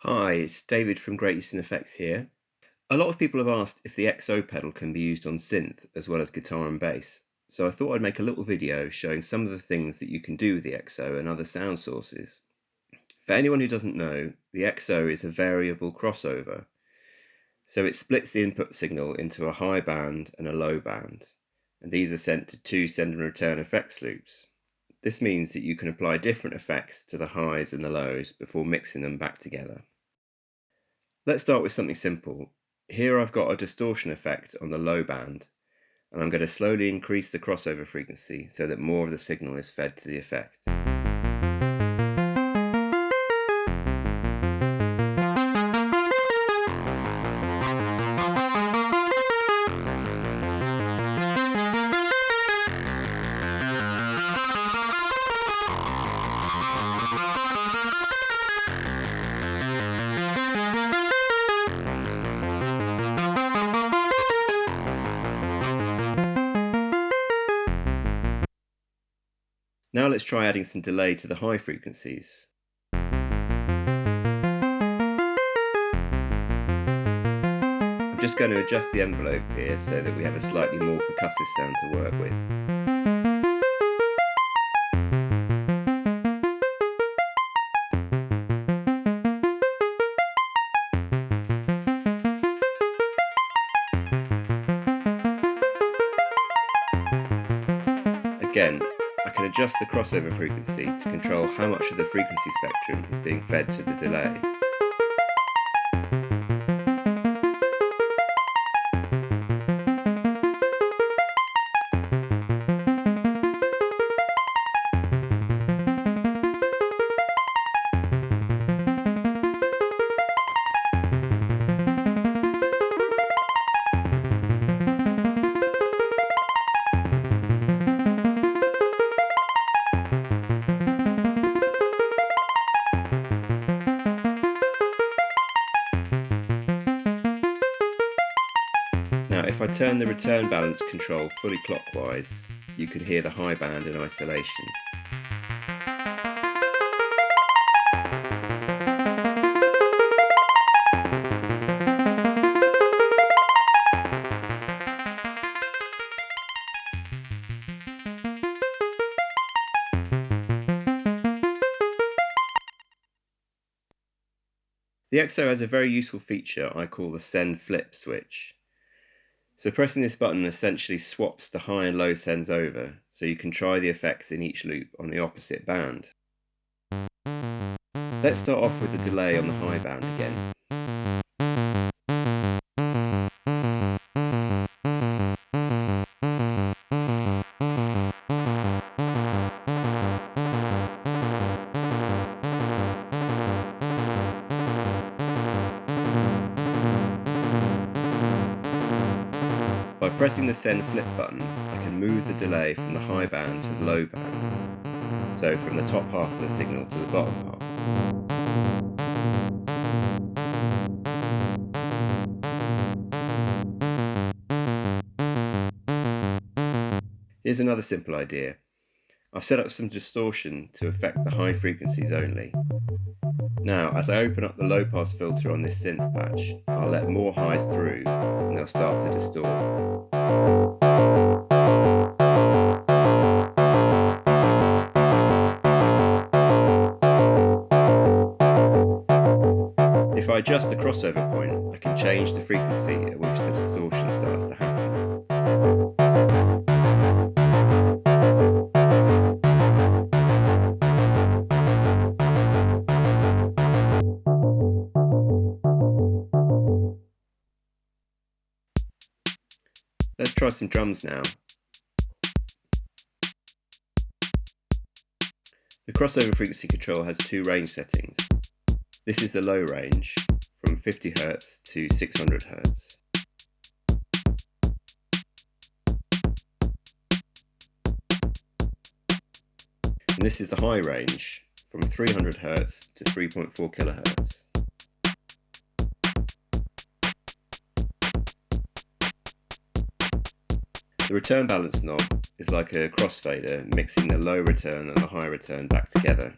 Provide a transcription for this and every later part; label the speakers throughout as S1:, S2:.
S1: Hi, it's David from Great Eastern Effects here. A lot of people have asked if the XO pedal can be used on synth as well as guitar and bass, so I thought I'd make a little video showing some of the things that you can do with the XO and other sound sources. For anyone who doesn't know, the XO is a variable crossover, so it splits the input signal into a high band and a low band, and these are sent to two send and return effects loops. This means that you can apply different effects to the highs and the lows before mixing them back together. Let's start with something simple. Here I've got a distortion effect on the low band, and I'm going to slowly increase the crossover frequency so that more of the signal is fed to the effect. Now let's try adding some delay to the high frequencies. I'm just going to adjust the envelope here so that we have a slightly more percussive sound to work with. Again, I can adjust the crossover frequency to control how much of the frequency spectrum is being fed to the delay. Now, if I turn the return balance control fully clockwise, you can hear the high band in isolation. The XO has a very useful feature I call the send flip switch. So pressing this button essentially swaps the high and low sends over, so you can try the effects in each loop on the opposite band. Let's start off with the delay on the high band again. By pressing the send flip button, I can move the delay from the high band to the low band, so from the top half of the signal to the bottom half. Here's another simple idea. I've set up some distortion to affect the high frequencies only. Now, as I open up the low pass filter on this synth patch, I'll let more highs through and they'll start to distort. If I adjust the crossover point, I can change the frequency at which the distortion starts to happen. Let's try some drums now. The crossover frequency control has two range settings. This is the low range, from 50 Hz to 600 Hz. And this is the high range, from 300 Hz to 3.4 kHz. The return balance knob is like a crossfader, mixing the low return and the high return back together.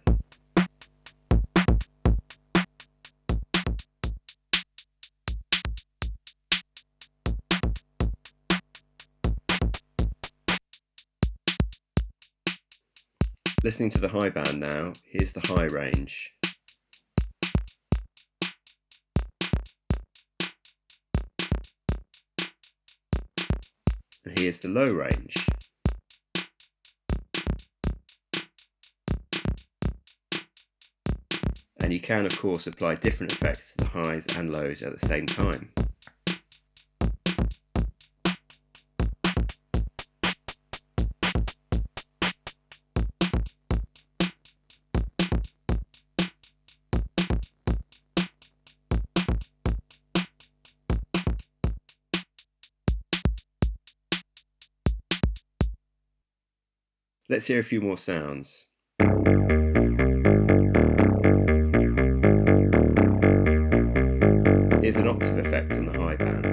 S1: Listening to the high band now, here's the high range. And here's the low range. And you can, of course, apply different effects to the highs and lows at the same time. Let's hear a few more sounds. Here's an octave effect on the high band.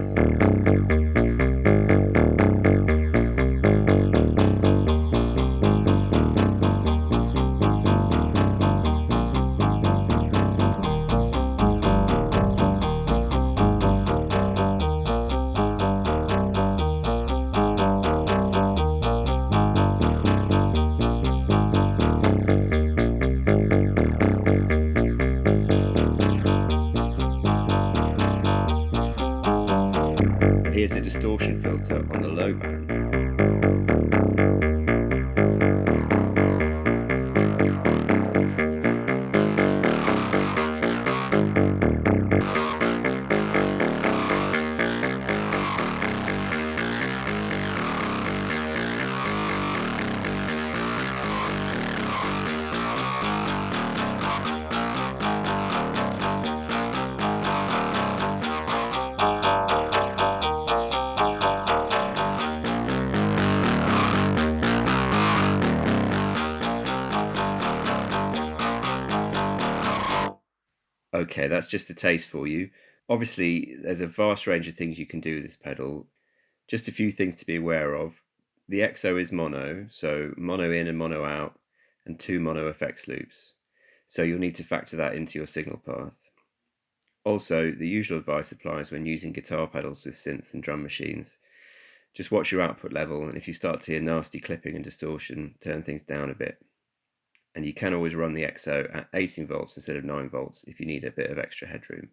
S1: And here's a distortion filter on the low band. Okay, that's just a taste for you. Obviously, there's a vast range of things you can do with this pedal. Just a few things to be aware of. The XO is mono, so mono in and mono out, and 2 mono effects loops. So you'll need to factor that into your signal path. Also, the usual advice applies when using guitar pedals with synth and drum machines. Just watch your output level, and if you start to hear nasty clipping and distortion, turn things down a bit. And you can always run the XO at 18 volts instead of 9 volts if you need a bit of extra headroom.